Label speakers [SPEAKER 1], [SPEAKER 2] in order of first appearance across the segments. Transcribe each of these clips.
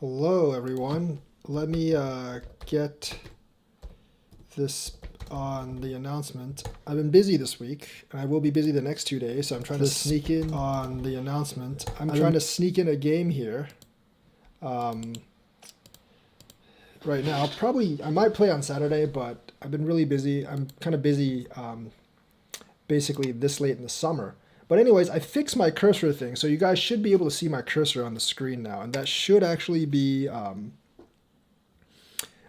[SPEAKER 1] Hello, everyone. Let me get this on the announcement. I've been busy this week, and I will be busy the next 2 days, so I'm trying to sneak in on the announcement. I'm trying to sneak in a game here right now. Probably, I might play on Saturday, but I've been really busy. I'm kind of busy basically this late in the summer. But anyways, I fixed my cursor thing, so you guys should be able to see my cursor on the screen now, and that should actually be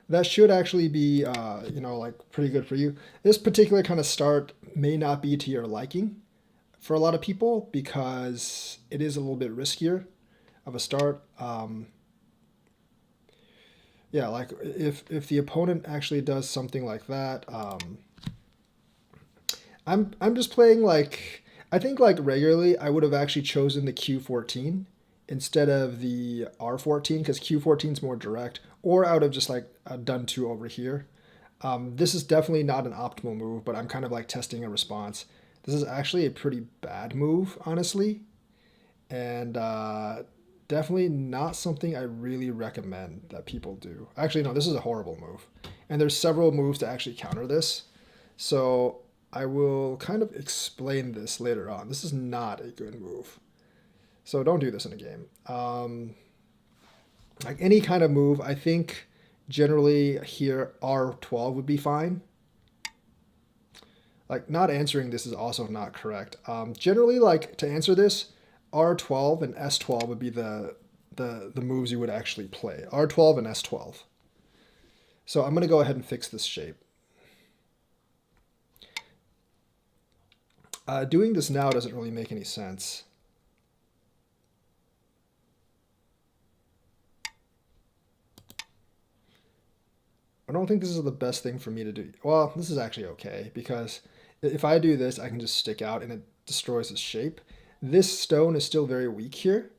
[SPEAKER 1] like pretty good for you. This particular kind of start may not be to your liking for a lot of people because it is a little bit riskier of a start. Yeah, like if the opponent actually does something like that, I'm just playing like I think like regularly I would have actually chosen the Q14 instead of the R14 because Q14 is more direct, or I would have just like done two over here. This is definitely not an optimal move, but I'm kind of like testing a response. This is actually a pretty bad move, honestly, and definitely not something I really recommend that people do. Actually, no, this is a horrible move, and there's several moves to actually counter this. So I will kind of explain this later on. This is not a good move. So don't do this in a game. Like any kind of move, I think generally here R12 would be fine. Like not answering this is also not correct. Generally, like to answer this, R12 and S12 would be the moves you would actually play. R12 and S12. So I'm going to go ahead and fix this shape. Doing this now doesn't really make any sense. I don't think this is the best thing for me to do. Well, this is actually okay, because if I do this, I can just stick out and it destroys the shape. This stone is still very weak here,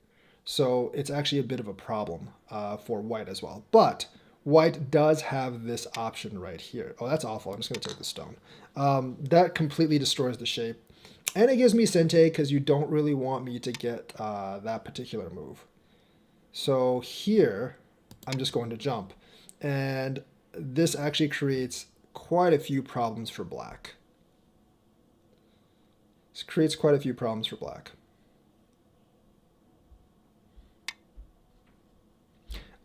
[SPEAKER 1] so it's actually a bit of a problem for white as well. But white does have this option right here. Oh, that's awful. I'm just going to take the stone. That completely destroys the shape. And it gives me Sente because you don't really want me to get that particular move. So here, I'm just going to jump. And this actually creates quite a few problems for black. This creates quite a few problems for black.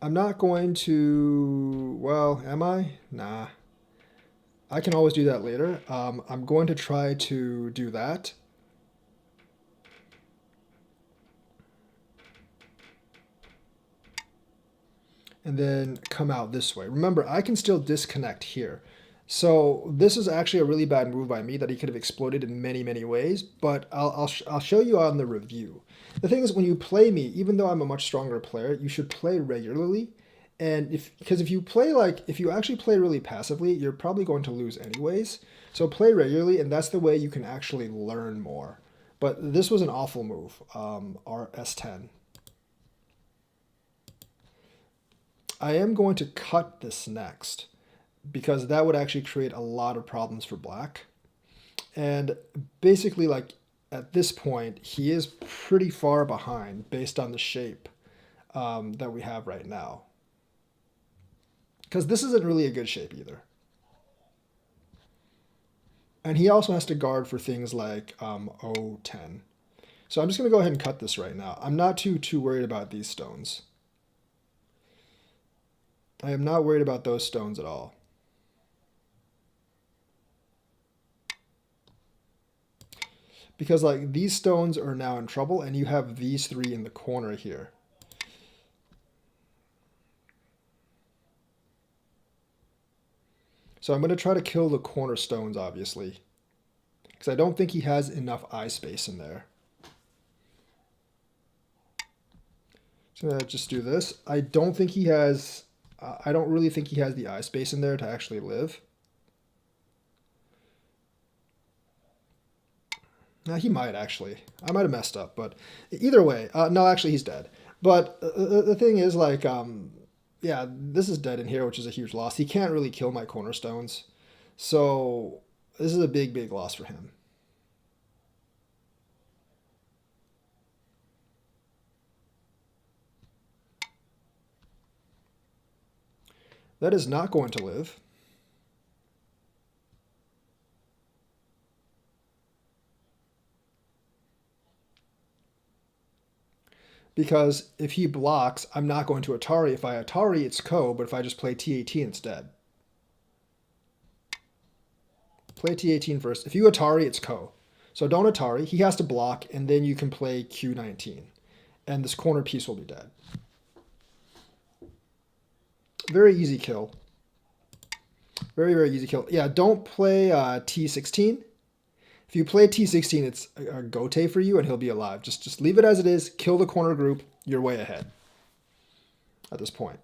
[SPEAKER 1] I'm not going to, well, am I? Nah. I can always do that later. I'm going to try to do that. And then come out this way. Remember, I can still disconnect here. So this is actually a really bad move by me that he could have exploited in many, many ways, but I'll show you on the review. The thing is, when you play me, even though I'm a much stronger player, you should play regularly. And because if you actually play really passively, you're probably going to lose anyways. So play regularly, and that's the way you can actually learn more. But this was an awful move, RS10. I am going to cut this next because that would actually create a lot of problems for black. And basically, like at this point, he is pretty far behind based on the shape that we have right now. Because this isn't really a good shape either. And he also has to guard for things like O10. So I'm just going to go ahead and cut this right now. I'm not too worried about these stones. I am not worried about those stones at all. Because like these stones are now in trouble and you have these three in the corner here. So I'm going to try to kill the corner stones, obviously. Because I don't think he has enough eye space in there. So I'm going to just do this. I don't think he has... I don't really think he has the eye space in there to actually live. Now, he might actually. I might have messed up, but either way. No, actually, he's dead. But the thing is, like, yeah, this is dead in here, which is a huge loss. He can't really kill my cornerstones. So this is a big, big loss for him. That is not going to live. Because if he blocks, I'm not going to Atari. If I Atari, it's Ko, but if I just play T18, it's dead. Play T18 first. If you Atari, it's Ko. So don't Atari. He has to block, and then you can play Q19. And this corner piece will be dead. Very easy kill. Very, very easy kill. Yeah, don't play T16. If you play T16, it's a Gote for you, and he'll be alive. Just leave it as it is. Kill the corner group. You're way ahead at this point.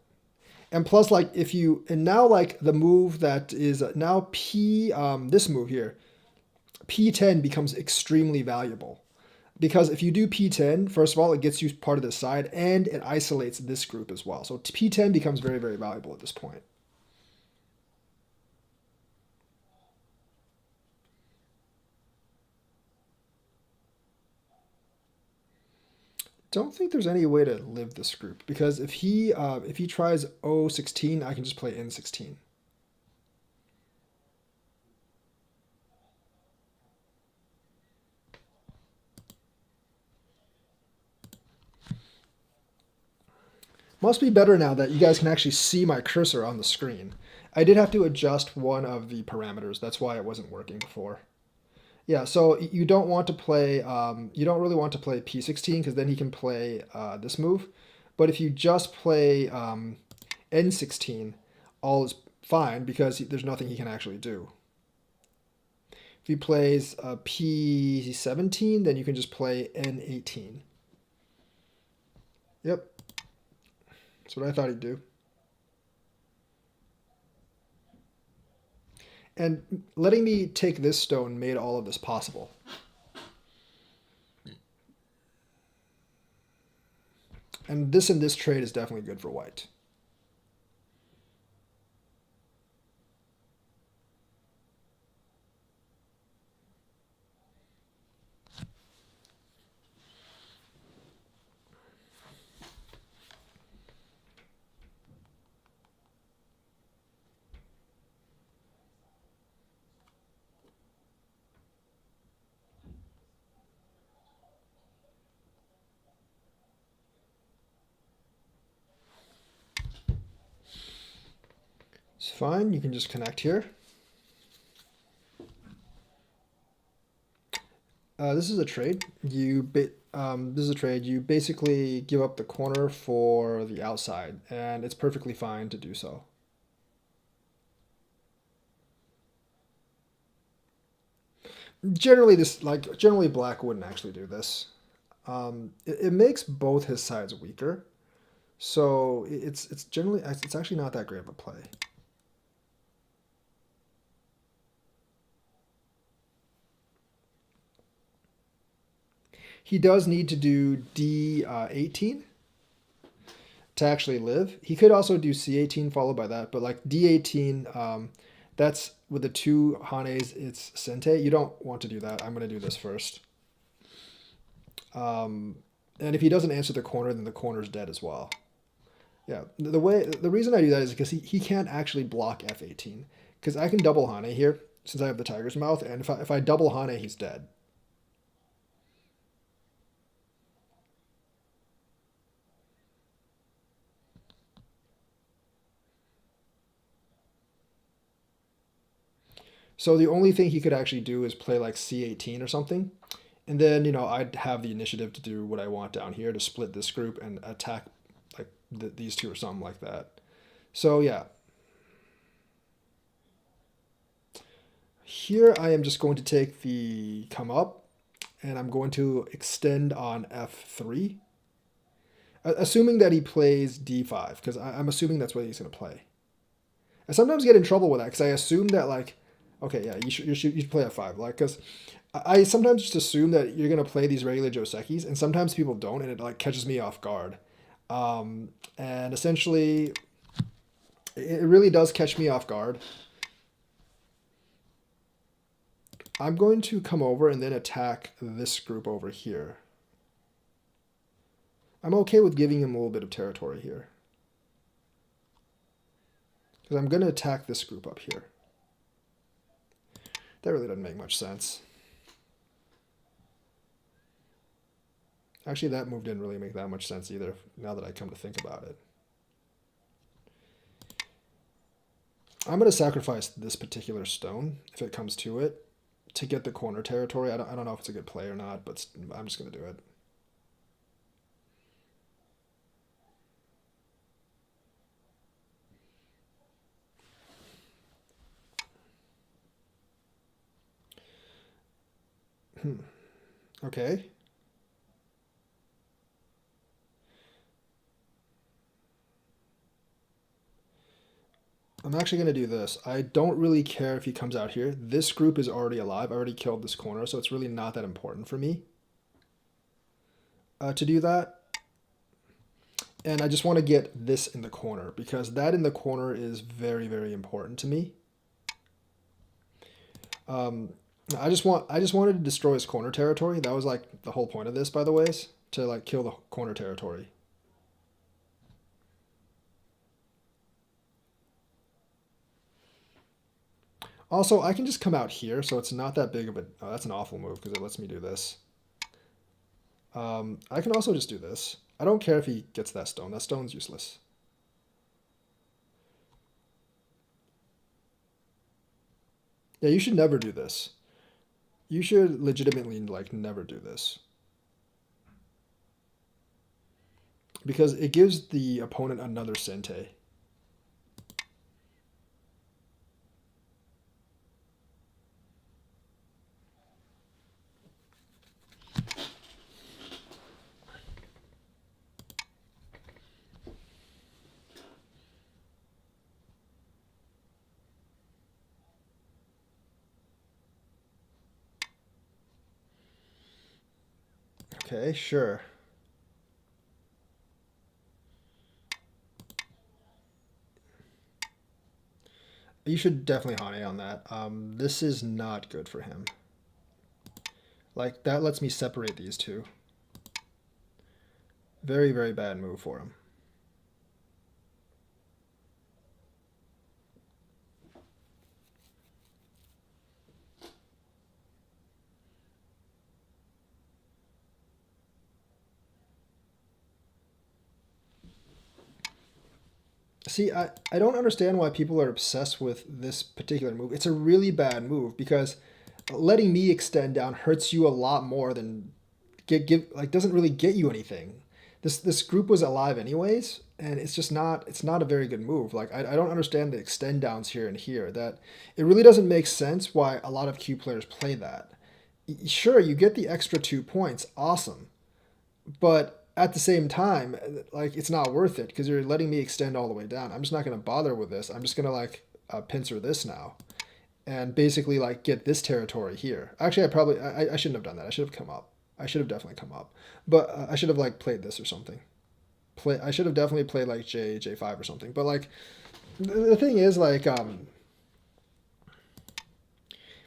[SPEAKER 1] And plus, like, if you, and now, like, the move that is now this move here, P10 becomes extremely valuable. Because if you do P10, first of all, it gets you part of this side, and it isolates this group as well. So P10 becomes very, very valuable at this point. Don't think there's any way to live this group, because if he tries O16, I can just play N16. Must be better now that you guys can actually see my cursor on the screen. I did have to adjust one of the parameters. That's why it wasn't working before. Yeah, so you don't want to play, you don't really want to play P16 because then he can play this move. But if you just play N16, all is fine because there's nothing he can actually do. If he plays P17, then you can just play N18. Yep, that's what I thought he'd do. And letting me take this stone made all of this possible. And this trade is definitely good for white. It's fine. You can just connect here. This is a trade. This is a trade. You basically give up the corner for the outside, and it's perfectly fine to do so. Generally black wouldn't actually do this. It makes both his sides weaker, so it's actually not that great of a play. He does need to do D18 to actually live. He could also do C18 followed by that, but like D18, that's with the two Hanes, it's Sente. You don't want to do that. I'm going to do this first. And if he doesn't answer the corner, then the corner's dead as well. Yeah, the reason I do that is because he can't actually block F18. Because I can double Hane here, since I have the Tiger's Mouth, and if I double Hane, he's dead. So the only thing he could actually do is play like C18 or something. And then, I'd have the initiative to do what I want down here to split this group and attack like these two or something like that. So yeah. Here I am just going to take the come up and I'm going to extend on F3. Assuming that he plays D5, because I'm assuming that's what he's going to play. I sometimes get in trouble with that because I assume that like, okay, yeah, you should play F5, like, because I sometimes just assume that you're gonna play these regular Josekis, and sometimes people don't, and it like catches me off guard. And essentially, it really does catch me off guard. I'm going to come over and then attack this group over here. I'm okay with giving him a little bit of territory here. Because I'm going to attack this group up here. That really doesn't make much sense. Actually, that move didn't really make that much sense either, now that I come to think about it. I'm going to sacrifice this particular stone, if it comes to it, to get the corner territory. I don't know if it's a good play or not, but I'm just going to do it. Okay. I'm actually going to do this. I don't really care if he comes out here. This group is already alive. I already killed this corner, so it's really not that important for me to do that. And I just want to get this in the corner, because that in the corner is very, very important to me. I just wanted to destroy his corner territory. That was like the whole point of this, by the way, is to like kill the corner territory. Also, I can just come out here, so it's not that big of a... Oh, that's an awful move, because it lets me do this. I can also just do this. I don't care if he gets that stone. That stone's useless. Yeah, you should never do this. You should legitimately, like, never do this. Because it gives the opponent another Sente. Okay, sure. You should definitely Hane on that. This is not good for him. Like, that lets me separate these two. Very, very bad move for him. See, I don't understand why people are obsessed with this particular move. It's a really bad move, because letting me extend down hurts you a lot more than doesn't really get you anything. This group was alive anyways, and it's not a very good move. Like, I don't understand the extend downs here and here. That it really doesn't make sense why a lot of Q players play that. Sure, you get the extra 2 points, awesome, but at the same time, like, it's not worth it, because you're letting me extend all the way down. I'm just not going to bother with this. I'm just going to like pincer this now, and basically like get this territory here. Actually, I shouldn't have done that. I should have come up. I should have definitely come up, but I should have like played this or something. I should have definitely played like J5 or something. But like the thing is, like,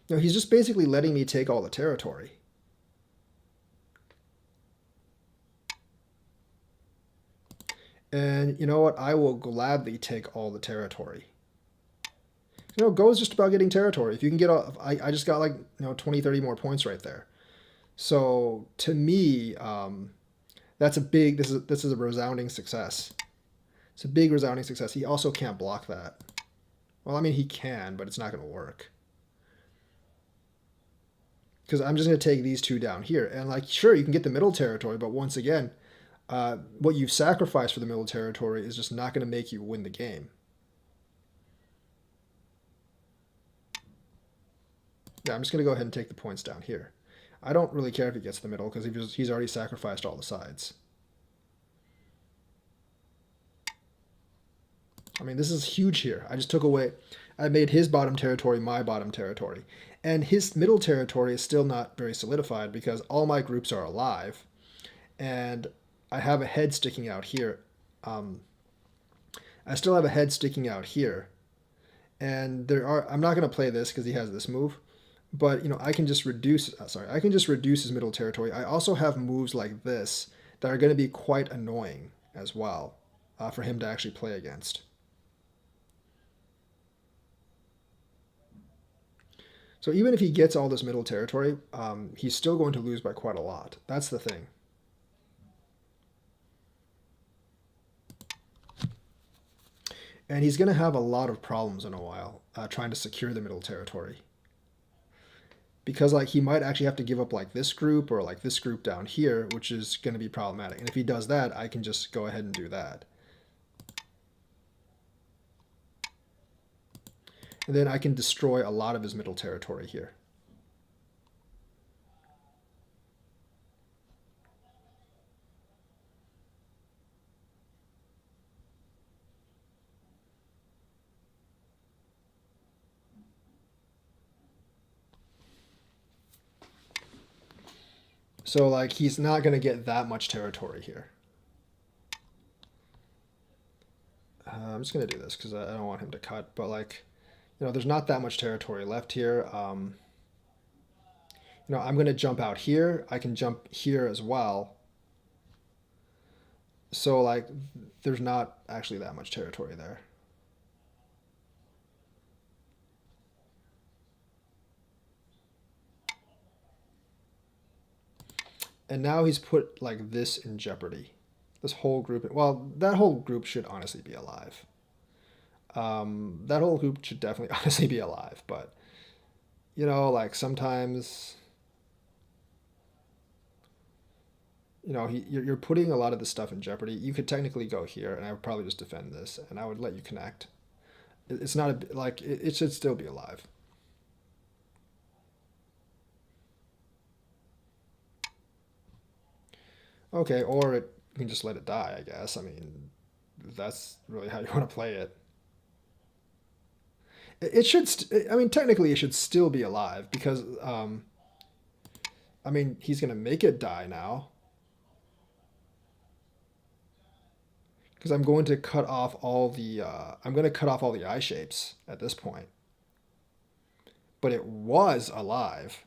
[SPEAKER 1] he's just basically letting me take all the territory. And you know what? I will gladly take all the territory. Go is just about getting territory. If you can get all, I just got like 20, 30 more points right there. So to me, that's a big. This is a resounding success. It's a big resounding success. He also can't block that. Well, I mean, he can, but it's not going to work. Because I'm just going to take these two down here. And like, sure, you can get the middle territory, but once again, what you've sacrificed for the middle territory is just not going to make you win the game. Yeah, I'm just going to go ahead and take the points down here. I don't really care if he gets the middle, because he's already sacrificed all the sides. I mean, this is huge here. I just took away... I made his bottom territory my bottom territory. And his middle territory is still not very solidified, because all my groups are alive. And I have a head sticking out here. I still have a head sticking out here. And I'm not going to play this because he has this move. But, I can just reduce... I can just reduce his middle territory. I also have moves like this that are going to be quite annoying as well for him to actually play against. So even if he gets all this middle territory, he's still going to lose by quite a lot. That's the thing. And he's going to have a lot of problems in a while trying to secure the middle territory. Because like he might actually have to give up like this group or like this group down here, which is going to be problematic. And if he does that, I can just go ahead and do that. And then I can destroy a lot of his middle territory here. So like he's not going to get that much territory here. I'm just going to do this because I don't want him to cut. But like, there's not that much territory left here. I'm going to jump out here. I can jump here as well. So like, there's not actually that much territory there. And now he's put like this in jeopardy. This whole group, well, that whole group should honestly be alive. That whole group should definitely honestly be alive, but like sometimes, you're putting a lot of this stuff in jeopardy. You could technically go here, and I would probably just defend this, and I would let you connect. It's not like it should still be alive. Okay, or you can just let it die, I guess. I mean, that's really how you want to play it. It should, I mean, technically it should still be alive because, I mean, he's going to make it die now. Because I'm going to cut off all the, I'm going to cut off all the eye shapes at this point. But it was alive.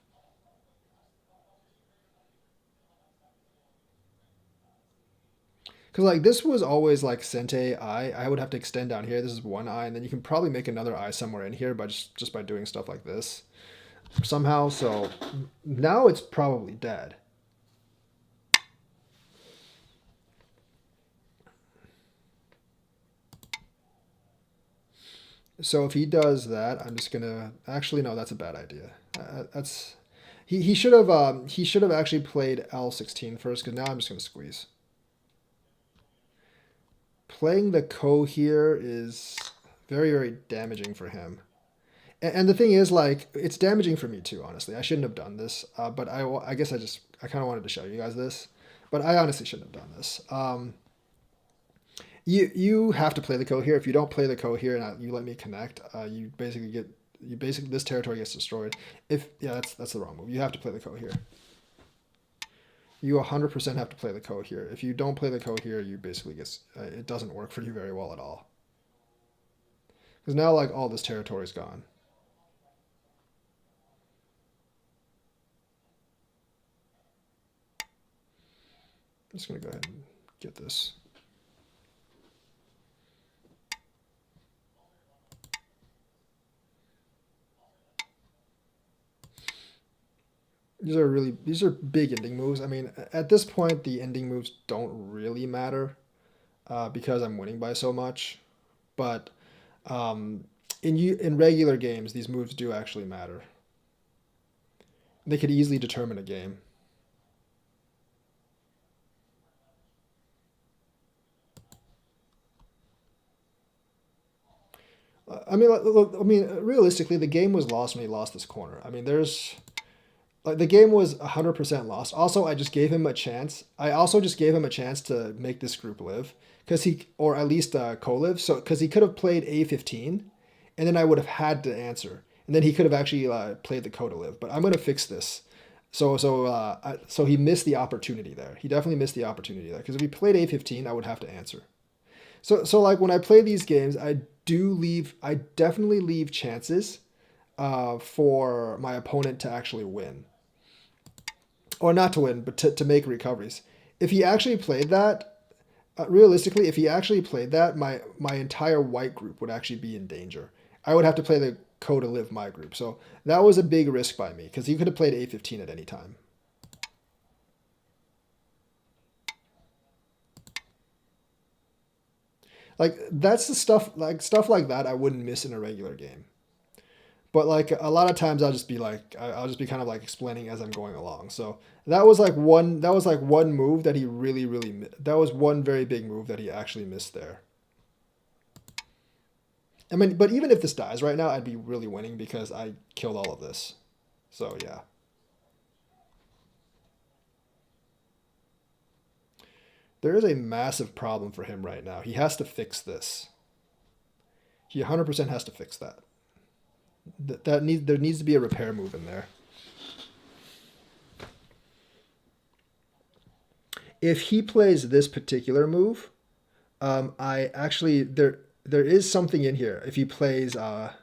[SPEAKER 1] Because like this was always like Sente eye. I would have to extend down here. This is one eye, and then you can probably make another eye somewhere in here by just by doing stuff like this somehow. So now it's probably dead. So if he does that, I'm just gonna actually no, that's a bad idea. That's he should have actually played L16 first because now I'm just gonna squeeze. Playing the Ko here is very, very damaging for him. And the thing is, like, it's damaging for me too, honestly. I shouldn't have done this, but I guess I kind of wanted to show you guys this. But I honestly shouldn't have done this. You have to play the Ko here. If you don't play the Ko here and you let me connect, you basically this territory gets destroyed. That's the wrong move. You have to play the Ko here. You 100% have to play the Ko here. If you don't play the Ko here, you basically it doesn't work for you very well at all. Because now like all this territory is gone. I'm just gonna go ahead and get this. These are big ending moves. I mean, at this point, the ending moves don't really matter because I'm winning by so much. But in regular games, these moves do actually matter. They could easily determine a game. I mean, look, I mean, realistically, the game was lost when he lost this corner. I mean, the game was 100% lost. Also, I just gave him a chance. I also just gave him a chance to make this group live, or at least co-live. So, because he could have played A15, and then I would have had to answer, and then he could have actually played the Ko to live. But I'm gonna fix this. So he missed the opportunity there. He definitely missed the opportunity there because if he played A15, I would have to answer. So like when I play these games, I definitely leave chances for my opponent to actually win. Or not to win, but to make recoveries. If he actually played that, realistically, if he actually played that, my entire white group would actually be in danger. I would have to play ko to live my group. So that was a big risk by me because he could have played a15 at any time. Like that's the stuff like that I wouldn't miss in a regular game. But like a lot of times I'll just be like I'll just be kind of like explaining as I'm going along. So that was like one move that he really that was one very big move that he actually missed there. I mean, but even if this dies right now, I'd be really winning because I killed all of this. So yeah. There is a massive problem for him right now. He has to fix this. He 100% has to fix that. There needs to be a repair move in there. If he plays this particular move, I actually there is something in here. If he plays the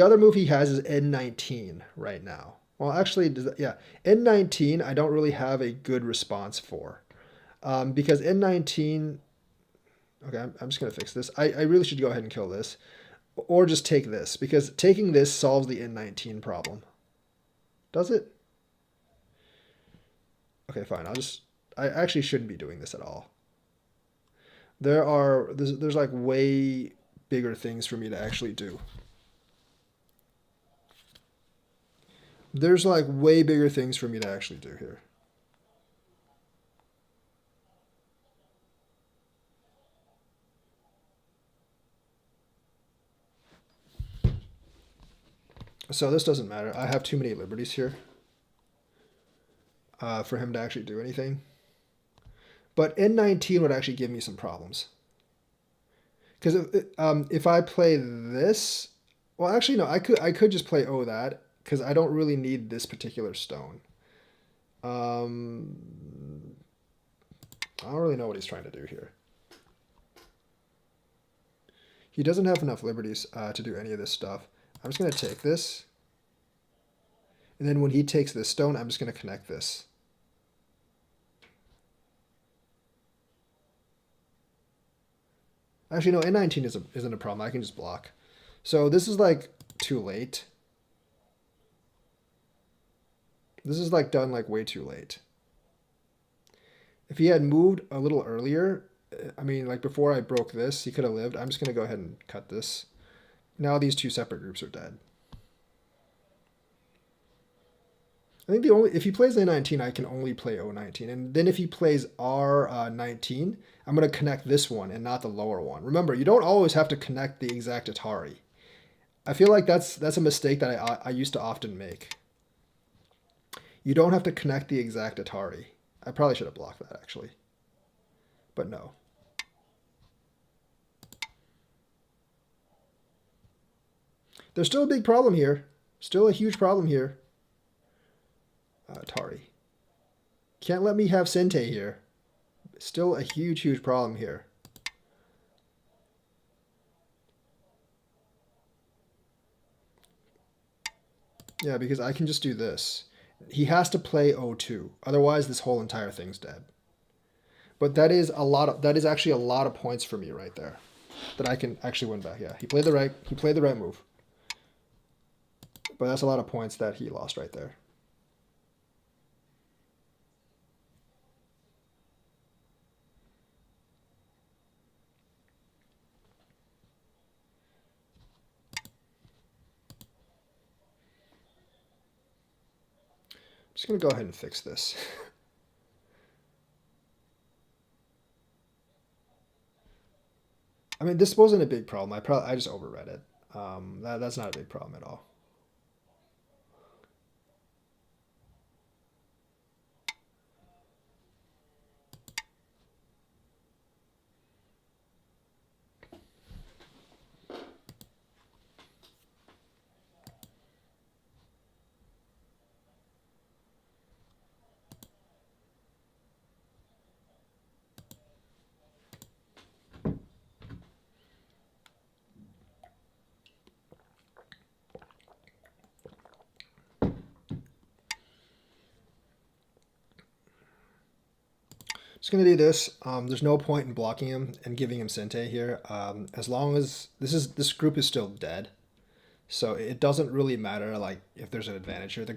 [SPEAKER 1] other move he has is N19 right now. Well, actually, yeah, N19 I don't really have a good response for, because N19. Okay, I'm just gonna fix this. I really should go ahead and kill this, or just take this because taking this solves the N19 problem. Does it? Okay, fine. I actually shouldn't be doing this at all. There's like way bigger things for me to actually do. There's like way bigger things for me to actually do here. So this doesn't matter. I have too many liberties here for him to actually do anything. But N19 would actually give me some problems. Because if I play this, well, actually no, I could just play that because I don't really need this particular stone. I don't really know what he's trying to do here. He doesn't have enough liberties to do any of this stuff. I'm just going to take this. And then when he takes this stone, I'm just going to connect this. Actually, no, N19 isn't a problem. I can just block. So this is like too late. This is like done like way too late. If he had moved a little earlier, I mean, like before I broke this, he could have lived. I'm just going to go ahead and cut this. Now these two separate groups are dead. I think if he plays A19, I can only play O19. And then if he plays R19, I'm going to connect this one and not the lower one. Remember, you don't always have to connect the exact Atari. I feel like that's a mistake that I used to often make. You don't have to connect the exact Atari. I probably should have blocked that, actually. But no. There's still a big problem here. Still a huge problem here. Atari. Can't let me have Sente here. Still a huge problem here. Yeah, because I can just do this. He has to play O2. Otherwise, this whole entire thing's dead. But that is actually a lot of points for me right there. That I can actually win back. Yeah, he played the right move. But that's a lot of points that he lost right there. I'm just going to go ahead and fix this. I mean, this wasn't a big problem. I just overread it. That's not a big problem at all. Just gonna do this. There's no point in blocking him and giving him Sente here. As long as this group is still dead, so it doesn't really matter like if there's an advantage here. If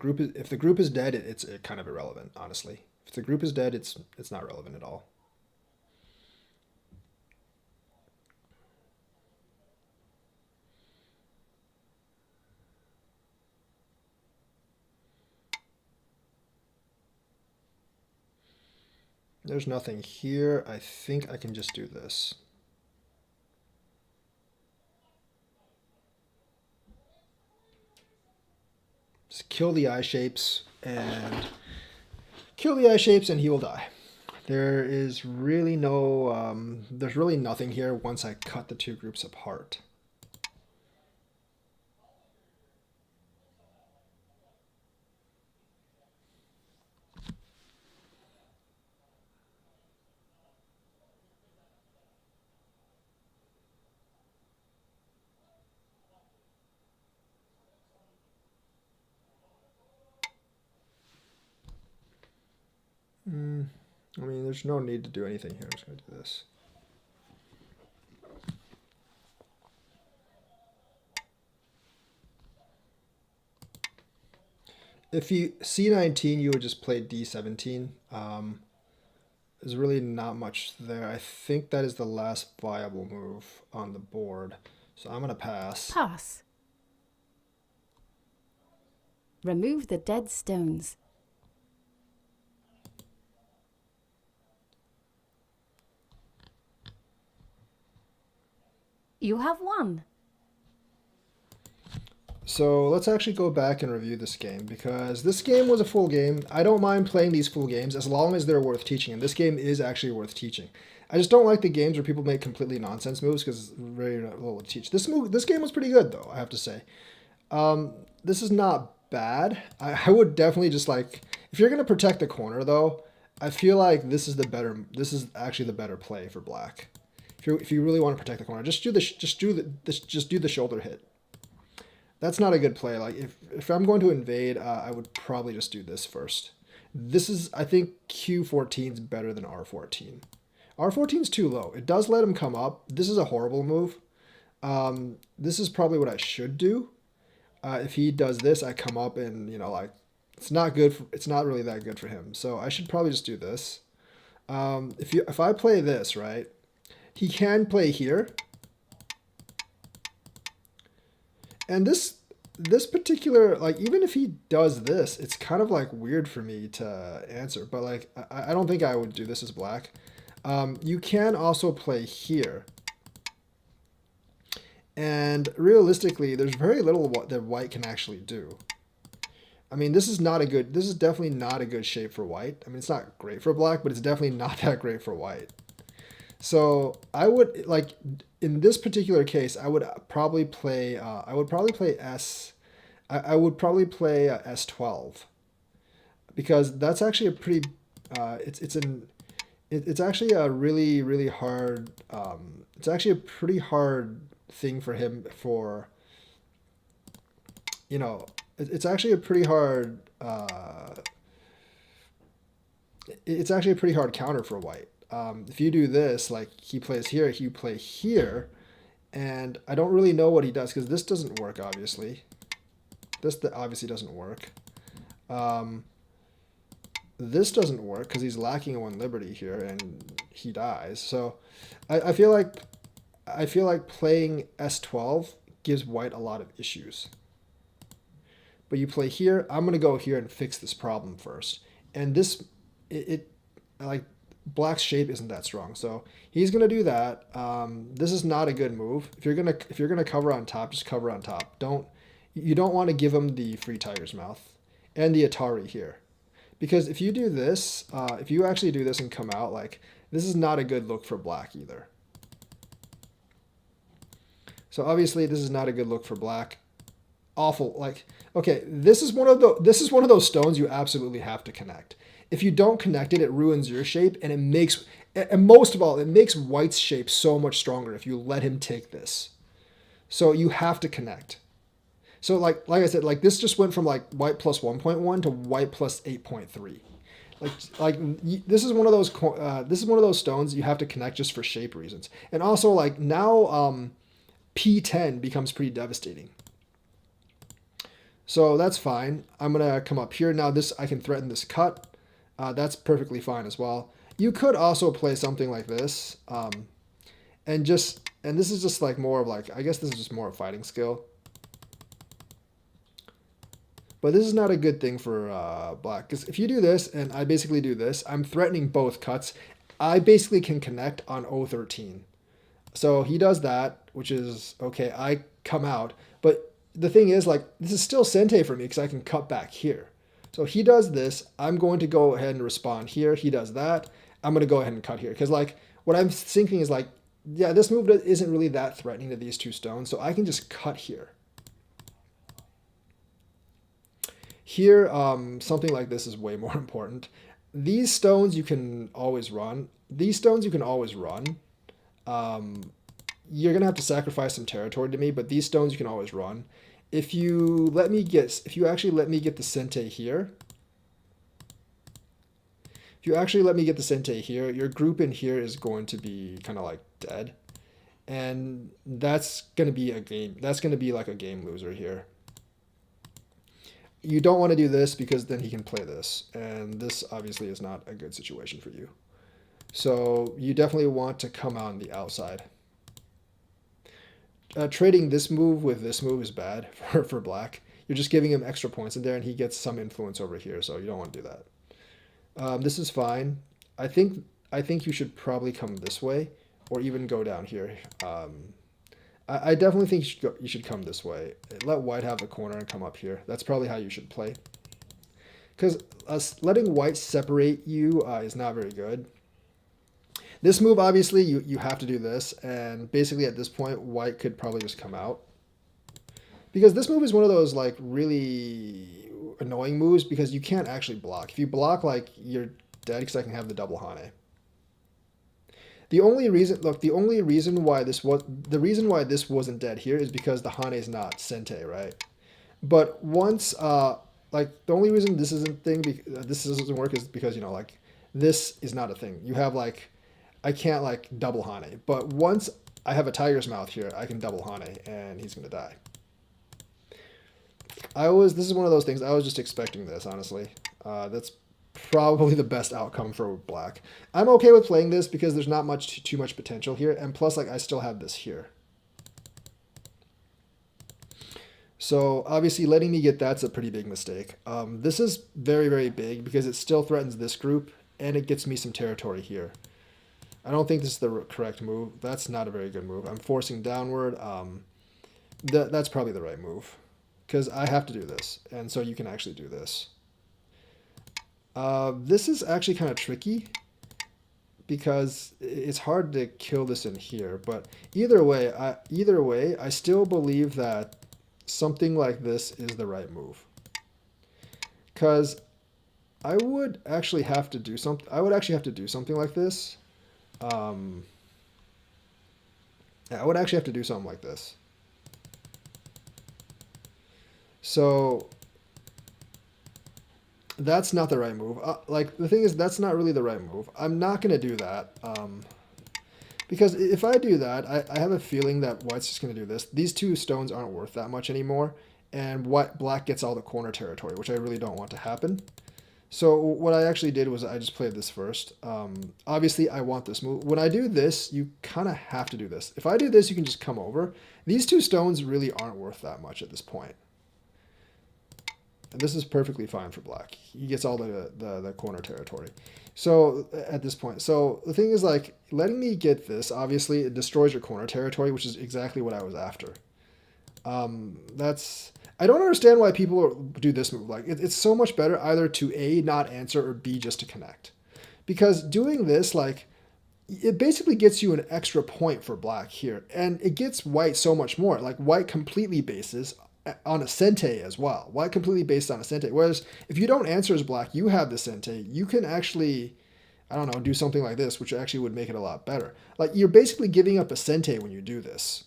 [SPEAKER 1] the group is dead, it's kind of irrelevant, honestly. If the group is dead, it's not relevant at all. There's nothing here. I think I can just do this. Just kill the eye shapes and he will die. There is really no, there's really nothing here once I cut the two groups apart. I mean, there's no need to do anything here. I'm just going to do this. If you C19, you would just play D17. There's really not much there. I think that is the last viable move on the board. So I'm going to pass.
[SPEAKER 2] Pass. Remove the dead stones. You have won.
[SPEAKER 1] So let's actually go back and review this game, because this game was a full game. I don't mind playing these full games as long as they're worth teaching, and this game is actually worth teaching. I just don't like the games where people make completely nonsense moves because it's very little to teach. This game was pretty good though, I have to say. This is not bad. I would definitely just like, if you're gonna protect the corner though, I feel like this is actually the better play for black. If you really want to protect the corner, just do the shoulder hit. That's not a good play. Like if I'm going to invade, I would probably just do this first. I think Q14 is better than R14. R14 is too low. It does let him come up. This is a horrible move. This is probably what I should do. If he does this, I come up and like it's not good. It's not really that good for him. So I should probably just do this. If I play this right, he can play here. And this particular, like, even if he does this, it's kind of like weird for me to answer, but like I don't think I would do this as black. You can also play here. And realistically, there's very little that white can actually do. I mean, this is definitely not a good shape for white. I mean, it's not great for black, but it's definitely not that great for white. So I would, like, in this particular case, I would probably play S12, because that's actually a pretty it's actually a really hard it's actually a pretty hard thing for him for it's actually a pretty hard it's actually a pretty hard counter for white. If you do this, like he plays here, you play here, and I don't really know what he does because this doesn't work, obviously. This obviously doesn't work. This doesn't work because he's lacking one liberty here and he dies. So I feel like playing S12 gives white a lot of issues. But you play here, I'm gonna go here and fix this problem first. And this like black's shape isn't that strong, so he's gonna do that. This is not a good move. If you're gonna cover on top, just cover on top. You don't want to give him the free tiger's mouth and the Atari here, because if you do this, if you actually do this and come out, like, this is not a good look for black either. So obviously this is not a good look for black. Awful. Like, okay, this is one of those stones you absolutely have to connect. If you don't connect it, it ruins your shape, and most of all, it makes white's shape so much stronger if you let him take this. So you have to connect. So like I said, like this just went from like white plus 1.1 to white plus 8.3. This is one of those this is one of those stones you have to connect just for shape reasons. And also like now P10 becomes pretty devastating. So that's fine. I'm gonna come up here now. This I can threaten this cut. That's perfectly fine as well. You could also play something like this, and this is just like more of like, I guess this is just more of fighting skill. But this is not a good thing for black, because if you do this and I basically do this, I'm threatening both cuts. I basically can connect on 013. So he does that, which is okay. I come out, but the thing is, like, this is still Sente for me because I can cut back here. So he does this. I'm going to go ahead and respond here. He does that. I'm going to go ahead and cut here because, like, what I'm thinking is like, yeah, this move isn't really that threatening to these two stones, so I can just cut here. Here, something like this is way more important. These stones you can always run. These stones you can always run. You're gonna have to sacrifice some territory to me, but these stones you can always run. If you actually let me get the Sente here, your group in here is going to be kind of like dead, and that's gonna be a game. That's gonna be like a game loser here. You don't want to do this because then he can play this, and this obviously is not a good situation for you. So you definitely want to come out on the outside. Trading this move with this move is bad for black. You're just giving him extra points in there, and he gets some influence over here, so you don't want to do that. This is fine. I think you should probably come this way, or even go down here. I definitely think you should come this way. Let white have the corner and come up here. That's probably how you should play. Because letting white separate you is not very good. This move, obviously, you have to do this. And basically at this point, white could probably just come out. Because this move is one of those like really annoying moves because you can't actually block. If you block, like, you're dead because I can have the double Hane. The only reason why this wasn't dead here is because the Hane is not Sente, right? But once, like, the only reason this doesn't work is because, you know, like, this is not a thing. You have, like, I can't, like, double Hane. But once I have a Tiger's Mouth here, I can double Hane, and he's going to die. This is one of those things, I was just expecting this, honestly. That's probably the best outcome for black. I'm okay with playing this because there's not too much potential here, and plus, like, I still have this here. So obviously letting me get that's a pretty big mistake. This is very, very big because it still threatens this group and it gets me some territory here. I don't think this is the correct move. That's not a very good move. I'm forcing downward. That's probably the right move because I have to do this, and so you can actually do this. This is actually kind of tricky because it's hard to kill this in here. But either way, I still believe that something like this is the right move. Because I would actually have to do something. Like this. Yeah, I would actually have to do something like this. So that's not the right move. Like, the thing is, that's not really the right move. I'm not going to do that. Because if I do that, I have a feeling that white's just going to do this. These two stones aren't worth that much anymore. And black gets all the corner territory, which I really don't want to happen. So what I actually did was I just played this first. Obviously, I want this move. When I do this, you kind of have to do this. If I do this, you can just come over. These two stones really aren't worth that much at this point. And this is perfectly fine for black. He gets all the corner territory. So at this point, so the thing is, like, letting me get this, obviously it destroys your corner territory, which is exactly what I was after. I don't understand why people do this move. Like, it's so much better either to A, not answer, or B, just to connect. Because doing this, like, it basically gets you an extra point for black here. And it gets white so much more. Like, white completely bases on a Sente as well. White completely based on a Sente. Whereas if you don't answer as black, you have the Sente. You can actually, I don't know, do something like this, which actually would make it a lot better. Like, you're basically giving up a Sente when you do this,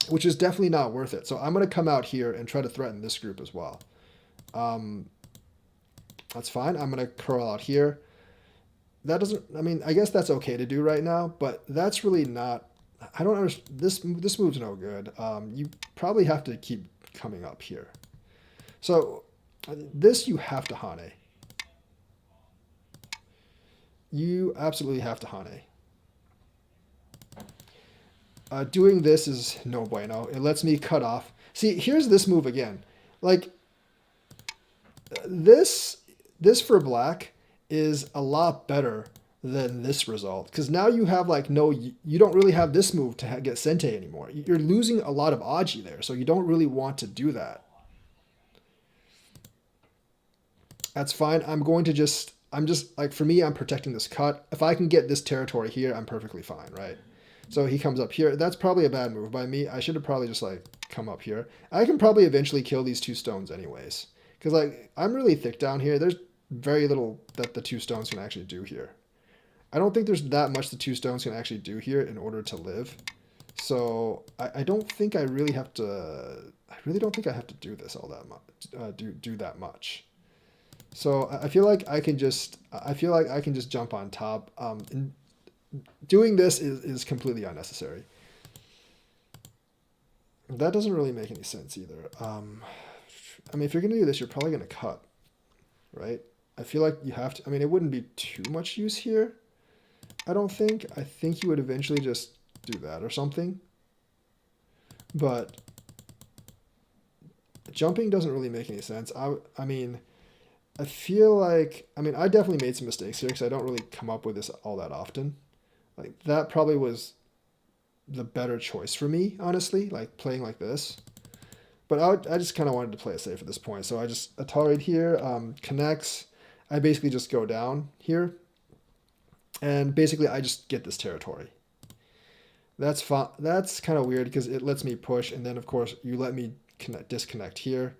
[SPEAKER 1] which is definitely not worth it. So I'm going to come out here and try to threaten this group as well. That's fine. I'm going to curl out here. That doesn't, I mean, I guess that's okay to do right now, but that's really not, I don't understand. This move's no good. You probably have to keep coming up here. So this you have to Hane. You absolutely have to Hane. Doing this is no bueno. It lets me cut off. See, here's this move again. Like, this for black is a lot better than this result. Because now you have like no, you don't really have this move to get Sente anymore. You're losing a lot of Aji there, so you don't really want to do that. That's fine. I'm just like, for me, I'm protecting this cut. If I can get this territory here, I'm perfectly fine, right? So he comes up here. That's probably a bad move by me. I should have probably just like come up here. I can probably eventually kill these 2 stones anyways. Because like, I'm really thick down here. There's very little that the 2 stones can actually do here. I don't think there's that much the 2 stones can actually do here in order to live. So I don't think I really have to, I really don't think I have to do this all that much, do that much. So I feel like I can just jump on top. And doing this is completely unnecessary. That doesn't really make any sense either. I mean, if you're going to do this, you're probably going to cut, right? I feel like you have to, I mean, it wouldn't be too much use here, I don't think. I think you would eventually just do that or something. But jumping doesn't really make any sense. I mean, I feel like, I mean, I definitely made some mistakes here because I don't really come up with this all that often. Like, that probably was the better choice for me, honestly, like playing like this. But I just kind of wanted to play it safe at this point. So I just Atari'd here, connects. I basically just go down here. And basically I just get this territory. That's fine. That's kind of weird because it lets me push. And then, of course, you let me disconnect here.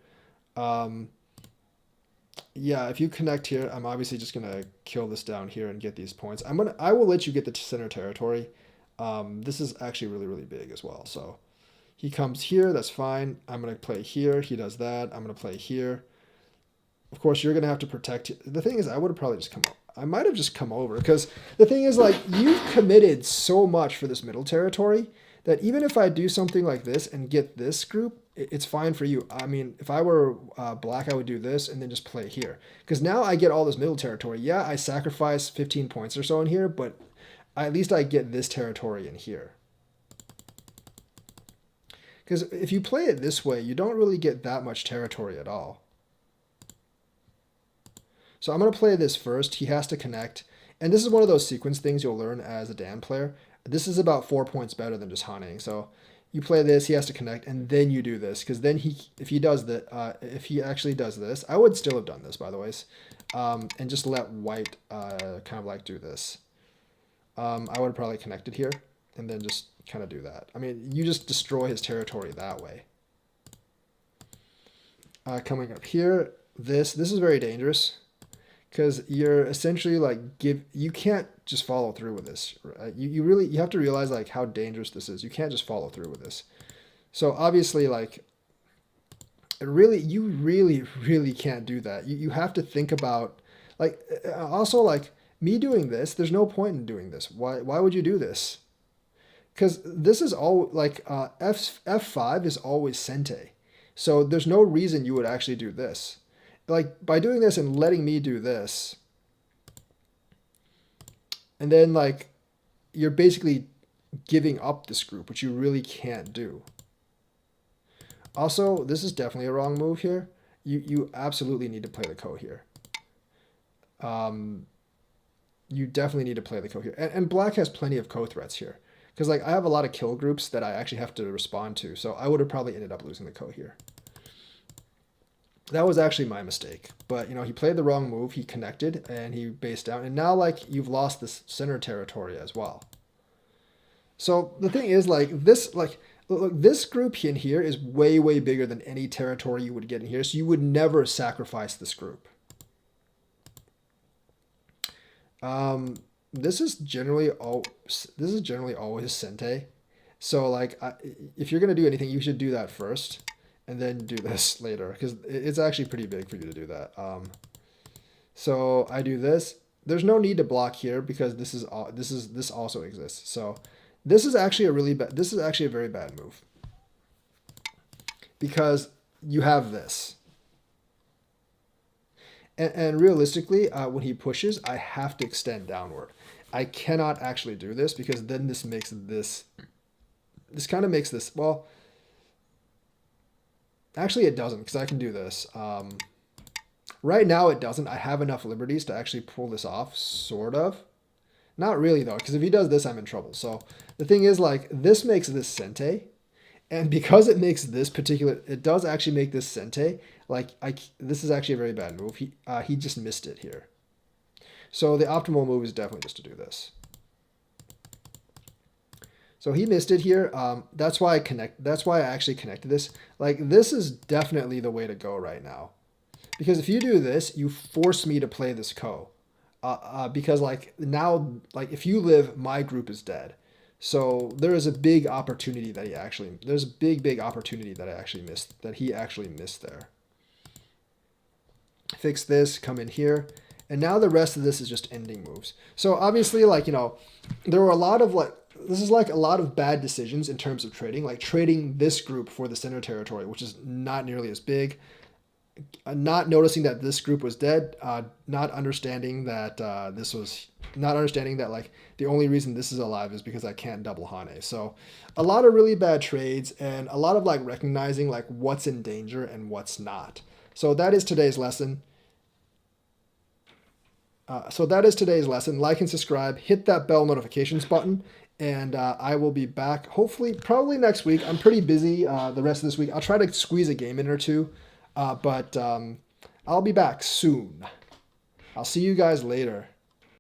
[SPEAKER 1] Yeah, if you connect here, I'm obviously just gonna kill this down here and get these points. I will let you get the center territory. This is actually really, really big as well. So he comes here, that's fine. I'm gonna play here. He does that. I'm gonna play here. Of course, you're gonna have to protect. The thing is, I would have probably just come. I might have just come over because the thing is, like, you've committed so much for this middle territory that even if I do something like this and get this group, it's fine for you. I mean, if I were black, I would do this and then just play here. Because now I get all this middle territory. Yeah, I sacrifice 15 points or so in here, but at least I get this territory in here. Because if you play it this way, you don't really get that much territory at all. So I'm going to play this first. He has to connect. And this is one of those sequence things you'll learn as a Dan player. This is about 4 points better than just Haning. So you play this, he has to connect, and then you do this. Because then if he actually does this, I would still have done this, by the way, and just let white kind of like do this. I would have probably connected here, and then just kind of do that. I mean, you just destroy his territory that way. Coming up here, this is very dangerous. Because you're essentially like you can't just follow through with this. Right? You have to realize like how dangerous this is. You can't just follow through with this. So obviously like you really can't do that. You have to think about like also like me doing this. There's no point in doing this. Why would you do this? Because this is all like F5 is always Sente. So there's no reason you would actually do this. Like, by doing this and letting me do this, and then, like, you're basically giving up this group, which you really can't do. Also, this is definitely a wrong move here. You absolutely need to play the Ko here. You definitely need to play the Ko here. And black has plenty of Ko threats here. Because, like, I have a lot of kill groups that I actually have to respond to, so I would have probably ended up losing the Ko here. That was actually my mistake. But, you know, he played the wrong move. He connected, and he based down. And now, like, you've lost this center territory as well. So the thing is, like, this, like, look, this group in here is way, way bigger than any territory you would get in here. So you would never sacrifice this group. This is generally always Sente. So, like, if you're going to do anything, you should do that first. And then do this later, because it's actually pretty big for you to do that. So I do this. There's no need to block here because this also exists. So this is actually a very bad move because you have this. And realistically, when he pushes, I have to extend downward. I cannot actually do this because then this makes this. This kind of makes this. Well, actually, it doesn't because I can do this. Right now, it doesn't. I have enough liberties to actually pull this off, sort of. Not really though, because if he does this, I'm in trouble. So the thing is, like, this makes this sente, and because it makes this particular, it does actually make this sente. Like, this is actually a very bad move. He just missed it here. So the optimal move is definitely just to do this. So he missed it here. That's why I actually connected this. Like, this is definitely the way to go right now, because if you do this, you force me to play this ko. Because like now, like if you live, my group is dead. So there is a big opportunity that there's a big opportunity that he actually missed there. Fix this, come in here. And now the rest of this is just ending moves. So obviously, like, there were a lot of this is like a lot of bad decisions in terms of trading, like trading this group for the center territory, which is not nearly as big. Not noticing that this group was dead, not understanding that like the only reason this is alive is because I can't double Hane. So a lot of really bad trades and a lot of like recognizing like what's in danger and what's not. So that is today's lesson. Like and subscribe, hit that bell notifications button, and I will be back hopefully probably next week. I'm pretty busy the rest of this week. I'll try to squeeze a game in or two. But I'll be back soon. I'll see you guys later.